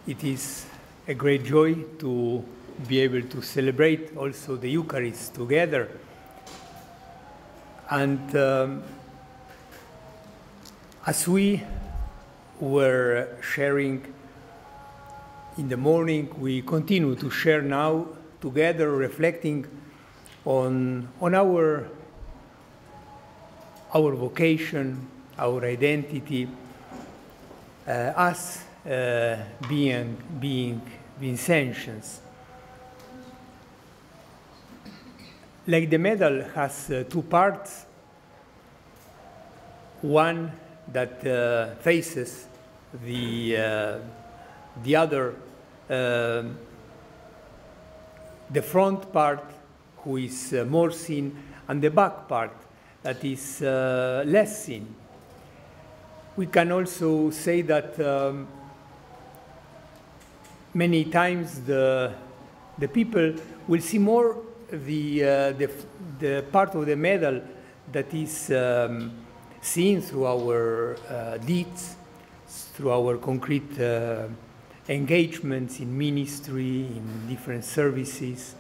It is a great joy to be able to celebrate also the Eucharist together. And as we were sharing in the morning, we continue to share now together, reflecting on our vocation, our identity as being Vincentians. Like the medal has two parts, one that faces the other, the front part, who is more seen, and the back part that is less seen. We can also say that many times the people will see more the part of the medal that is seen through our deeds, through our concrete engagements in ministry, in different services.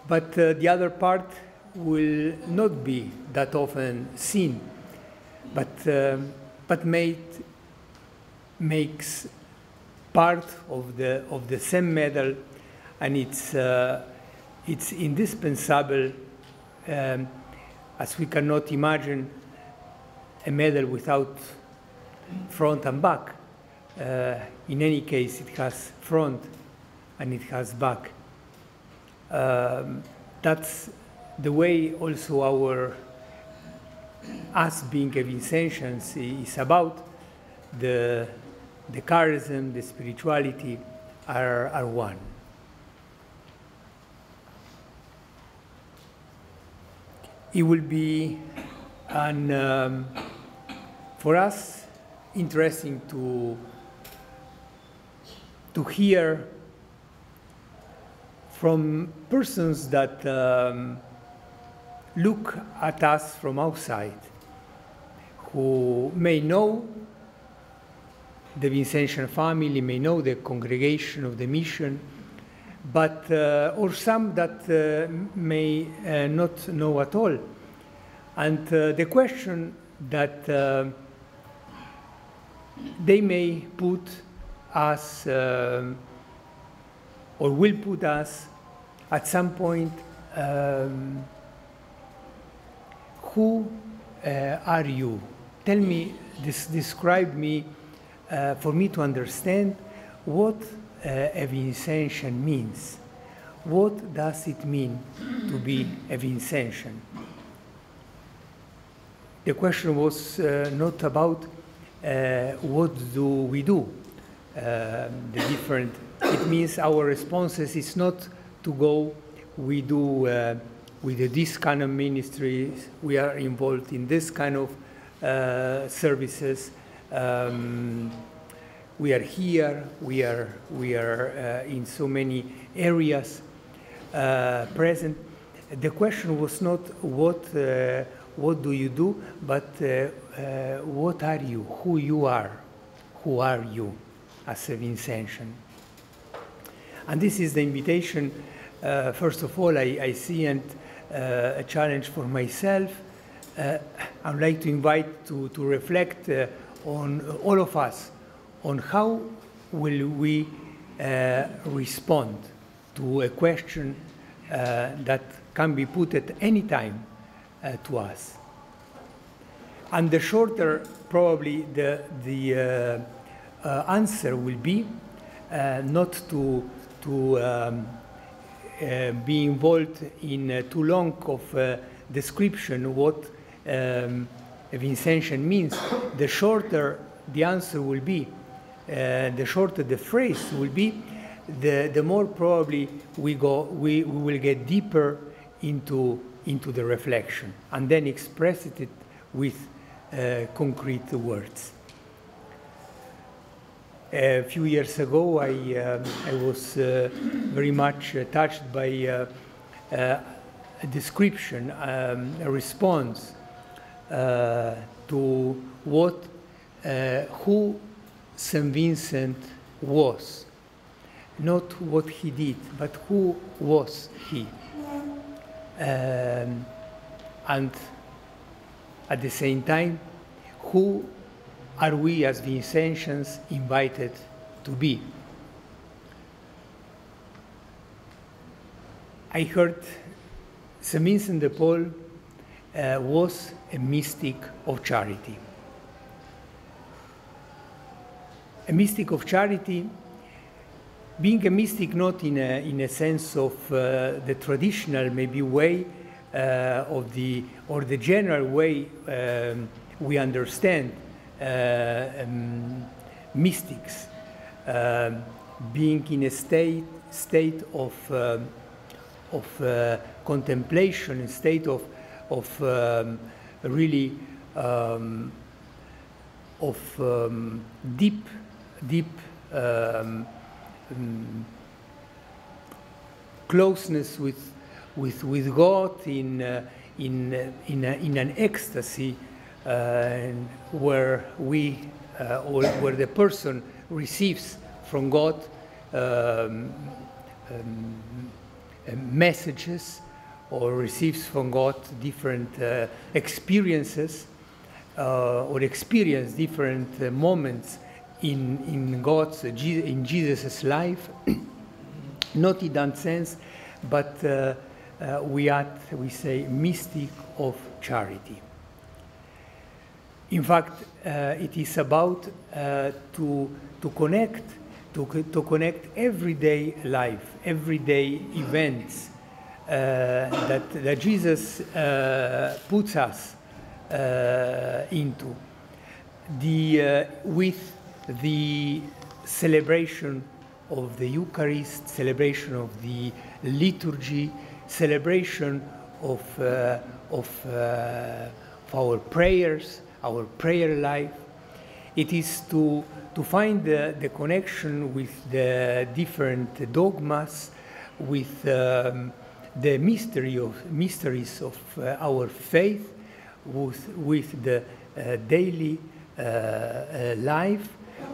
But the other part will not be that often seen, but makes part of the same medal, and it's indispensable, as we cannot imagine a medal without front and back. In any case, it has front and it has back. That's the way also us being a Vincentians is about. The charism, the spirituality are one. It will be for us interesting to hear from persons that look at us from outside, who may know the Vincentian family, may know the congregation of the mission, but or some that may not know at all. And the question that they may put us, or will put us at some point, who are you? Tell me, describe me, for me to understand what a Vincentian means. What does it mean to be a Vincentian? The question was not about what do we do, it means our responses is not to go, we do with this kind of ministries, we are involved in this kind of services, we are here, we are in so many areas present. The question was not what do you do, but what are you, who you are, who are you as a Vincentian. And this is the invitation, first of all, I see, and a challenge for myself. I would like to invite to reflect on all of us, on how will we respond to a question that can be put at any time to us. And the shorter, probably, the answer will be not to be involved in too long of description what a Vincentian means. The shorter the answer will be, the shorter the phrase will be, the more probably we will get deeper into the reflection and then express it with concrete words. A few years ago, I was very much touched by a description, a response to who St. Vincent was. Not what he did, but who was he. And at the same time, who are we as Vincentians invited to be? I heard St. Vincent de Paul was a mystic of charity. A mystic of charity, being a mystic not in a sense of the traditional maybe way or the general way we understand mystics, being in a state of contemplation, a state of really deep closeness with God in an ecstasy where where the person receives from God messages or receives from God different experiences or experience different moments in Jesus' life, not in that sense, but we say mystic of charity. In fact, it is about to connect everyday life, everyday events that Jesus puts us into with the celebration of the Eucharist, celebration of the liturgy, celebration of our prayers, our prayer life. It is to find the connection with the different dogmas, with the mysteries of our faith, with the daily life,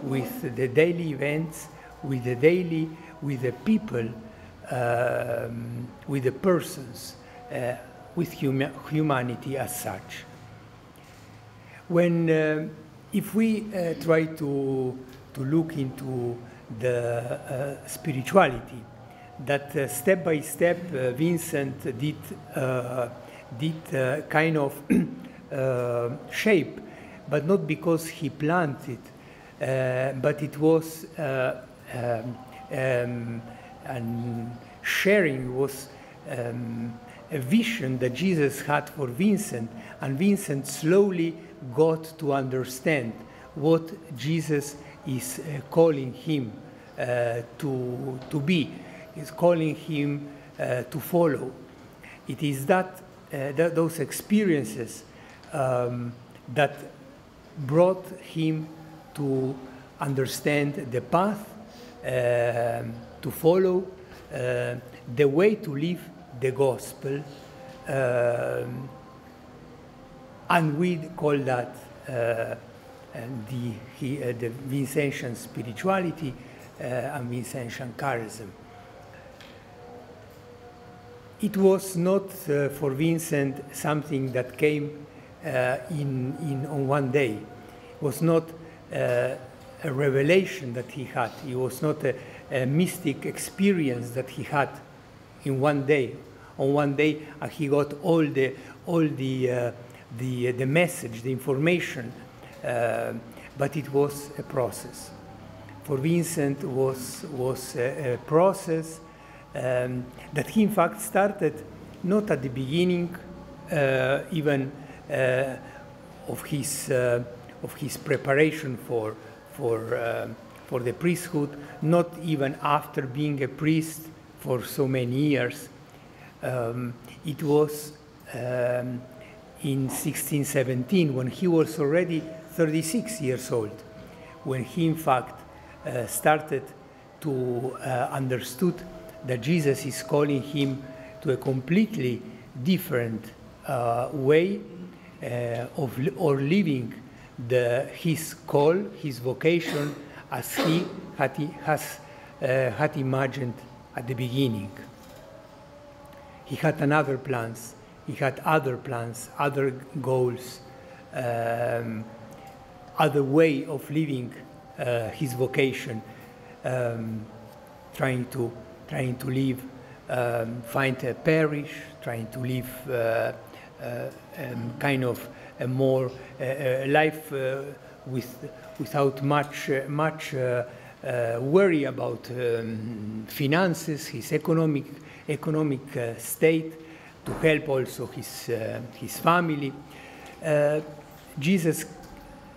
with the daily events, with the people, with the persons, with humanity as such. If we try to look into the spirituality, that step by step Vincent did kind of shape, but not because he planted, but it was and sharing was a vision that Jesus had for Vincent, and Vincent slowly got to understand what Jesus is calling him to be, is calling him to follow. It is those experiences that brought him to understand the path, to follow, the way to live the gospel, and we call that the Vincentian spirituality and Vincentian charism. It was not for Vincent something that came on one day. It was not a revelation that he had. It was not a mystic experience that he had in one day. On one day, he got all the message, the information, but it was a process. For Vincent, was a process that he in fact started not at the beginning, even of his preparation for the priesthood, not even after being a priest for so many years. It was in 1617, when he was already 36 years old, when he in fact started to understood that Jesus is calling him to a completely different way of living his call, his vocation as he had imagined at the beginning. He had other plans, other goals, other way of living his vocation, trying to live, find a parish, trying to live kind of a more life without much worry about finances, his economic state, to help also his family. Jesus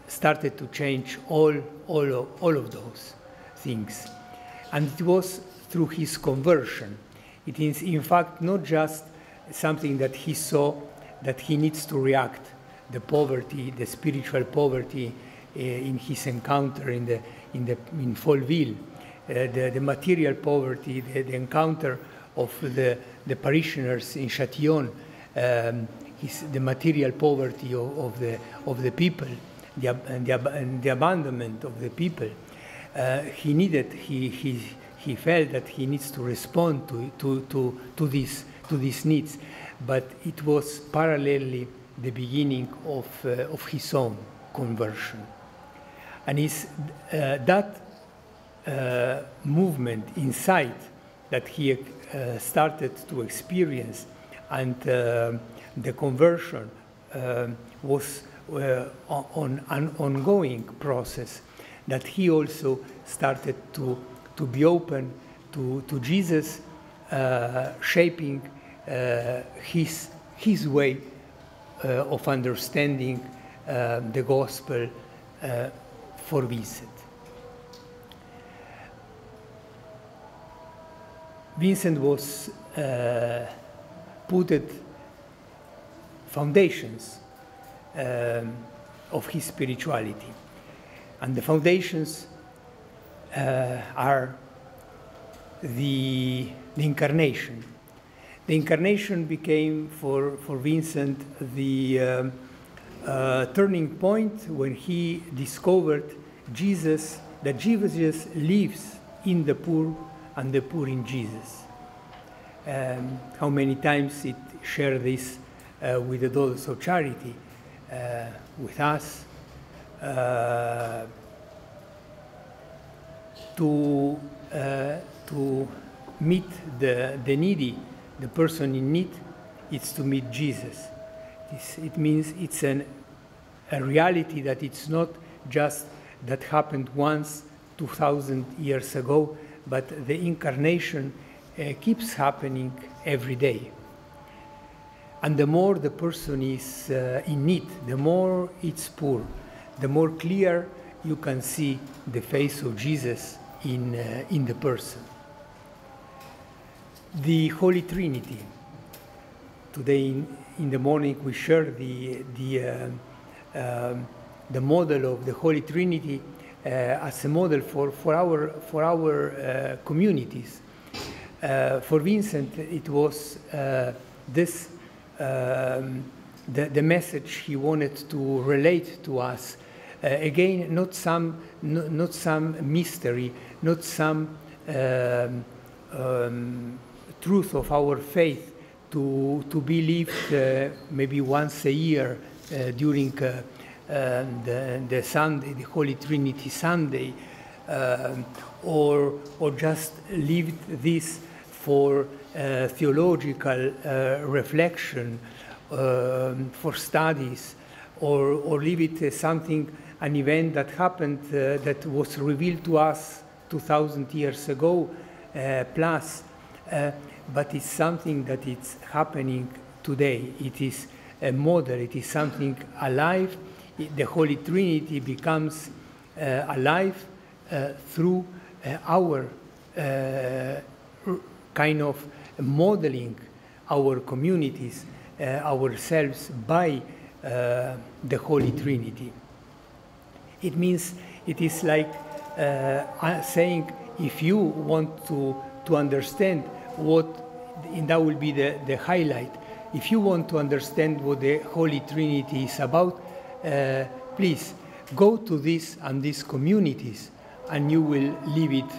started to change all of those things, and it was through his conversion. It is in fact not just something that he saw that he needs to react, the poverty, the spiritual poverty in his encounter in Folleville, the material poverty, the encounter of the parishioners in Châtillon, the material poverty of the people, the abandonment of the people. He felt that he needs to respond to these needs, but it was parallelly the beginning of his own conversion. And it's that movement inside that he started to experience, and the conversion was on an ongoing process, that he also started to be open to Jesus, shaping his way of understanding the gospel for Vincent. Vincent was put foundations of his spirituality, and the foundations are the incarnation. The incarnation became for Vincent the turning point when he discovered that Jesus lives in the poor and the poor in Jesus. How many times it shared this with the daughters of charity, with us, to meet the needy, the person in need, it's to meet Jesus. It means it's a reality that it's not just that happened once 2,000 years ago, but the incarnation keeps happening every day. And the more the person is in need, the more it's poor, the more clear you can see the face of Jesus in the person. The Holy Trinity. Today in the morning we share the model of the Holy Trinity as a model for our communities. For Vincent, it was this the message he wanted to relate to us. Again, not some mystery, not some truth of our faith to be lived maybe once a year during the Sunday, the Holy Trinity Sunday, or just lived this for theological reflection, for studies, or leave it as an event that happened that was revealed to us 2,000 years ago plus, but it's something that is happening today. It is a model, it is something alive. The Holy Trinity becomes alive through our kind of modeling our communities, ourselves by the Holy Trinity. It means it is like saying, if you want to understand what, and that will be the highlight, if you want to understand what the Holy Trinity is about, please go to this and these communities and you will live it,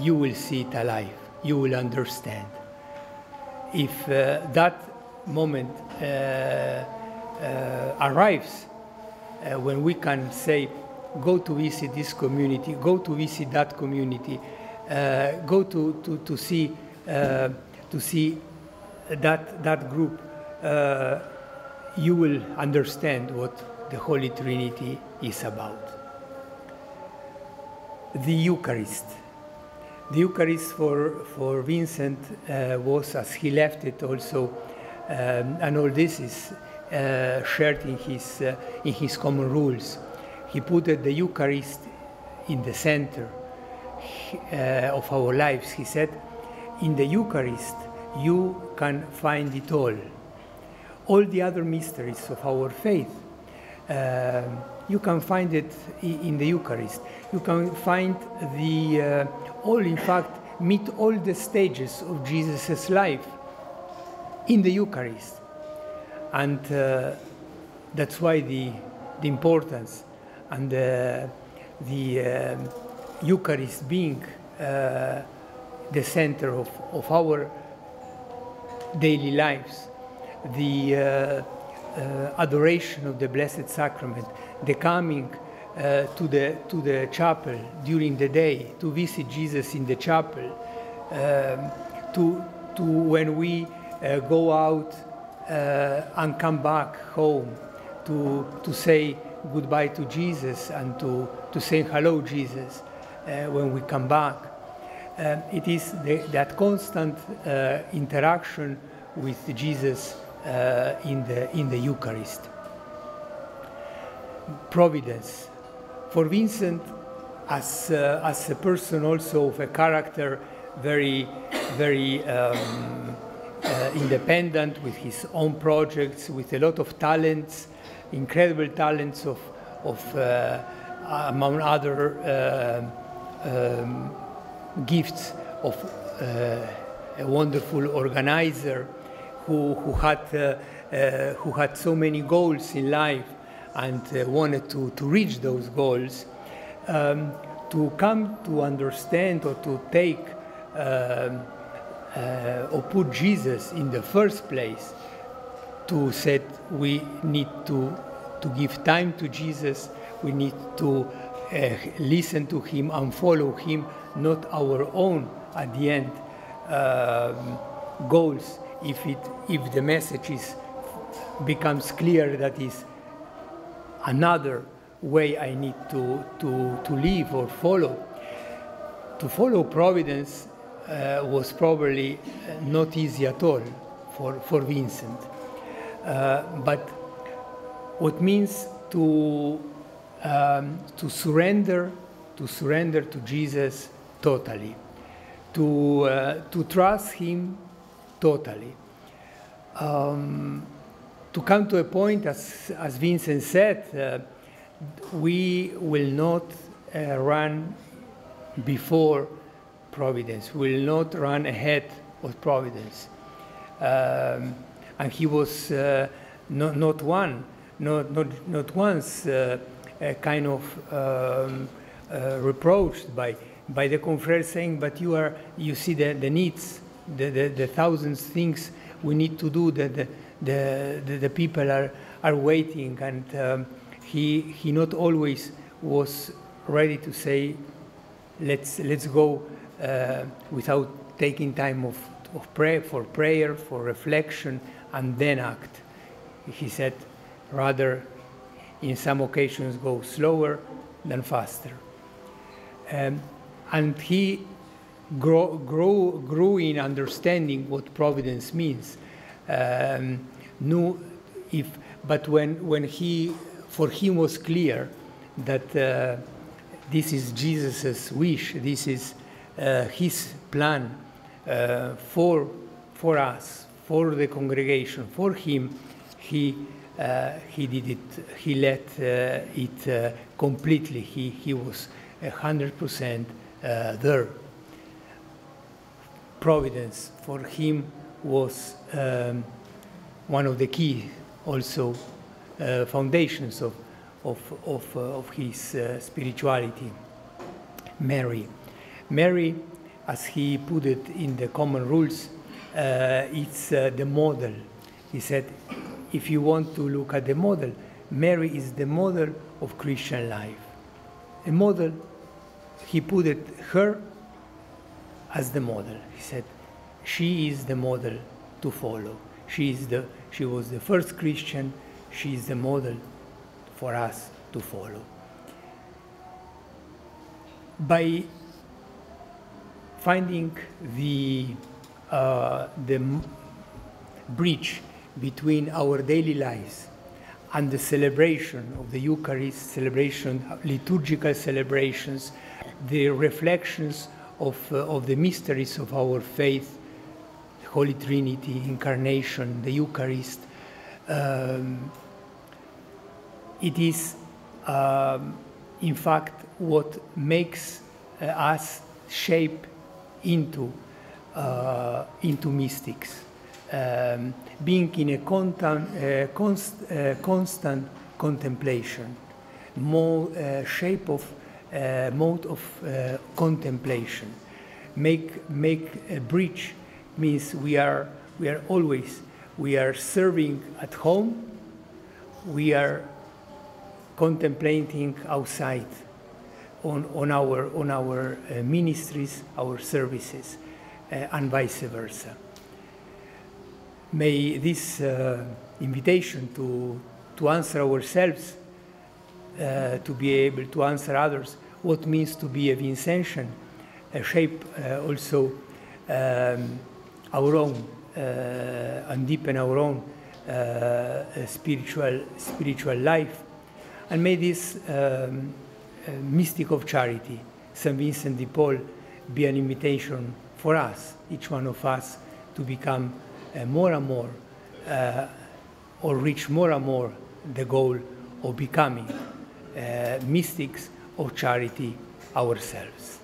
you will see it alive, you will understand. If that moment arrives, when we can say, go to visit this community, go to visit that community, go to see that group, you will understand what the Holy Trinity is about. The Eucharist. The Eucharist for Vincent was, as he left it also, and all this is shared in his common rules. He put the Eucharist in the center of our lives. He said, in the Eucharist you can find it all. All the other mysteries of our faith, you can find it in the Eucharist. You can find in fact, meet all the stages of Jesus' life in the Eucharist. And that's why the importance and the Eucharist being the center of our daily lives, the adoration of the Blessed Sacrament, the coming to the chapel during the day, to visit Jesus in the chapel, to when we go out and come back home, to say goodbye to Jesus and to say hello Jesus when we come back. It is that constant interaction with Jesus in the Eucharist. Providence. For Vincent, as a person also of a character very independent, with his own projects, with a lot of talents, incredible talents of among other gifts of a wonderful organizer who had so many goals in life and wanted to reach those goals, to come to understand or to take or put Jesus in the first place, to say we need to give time to Jesus, we need to listen to him and follow him, not our own at the end goals. If the message becomes clear that is another way I need to live or follow. To follow Providence was probably not easy at all for Vincent. But what means to surrender to Jesus totally, to trust him totally, to come to a point, as Vincent said, we will not run before Providence, we will not run ahead of Providence. And he was not once kind of reproached by the confrere, saying, but you see the needs, the thousands things we need to do, the people are waiting, and he not always was ready to say, let's go without taking time for prayer, for reflection, and then act. He said, rather, in some occasions, go slower than faster. And he grew in understanding what providence means. But when for him was clear that this is Jesus' wish, this is his plan for us, for the congregation, for him, he did it. He let it completely. He was 100% there. Providence for him was one of the key, also foundations of his spirituality. Mary. Mary, as he put it in the common rules, it's the model. He said, if you want to look at the model, Mary is the model of Christian life. A model, he put it her as the model. He said, she is the model to follow. She was the first Christian. She is the model for us to follow. By finding the bridge between our daily lives and the celebration of the Eucharist, liturgical celebrations, the reflections of the mysteries of our faith, Holy Trinity, Incarnation, the Eucharist, it is in fact what makes us shape into mystics, being in a constant contemplation, mode of contemplation. Make a bridge means we are serving at home, we are contemplating outside on our ministries, our services, and vice versa. May this invitation to answer ourselves, to be able to answer others, what means to be a Vincentian, shape also our own and deepen our own spiritual life. And may this mystic of charity, St. Vincent de Paul, be an invitation for us, each one of us, to become more and more, or reach more and more the goal of becoming mystics of charity ourselves.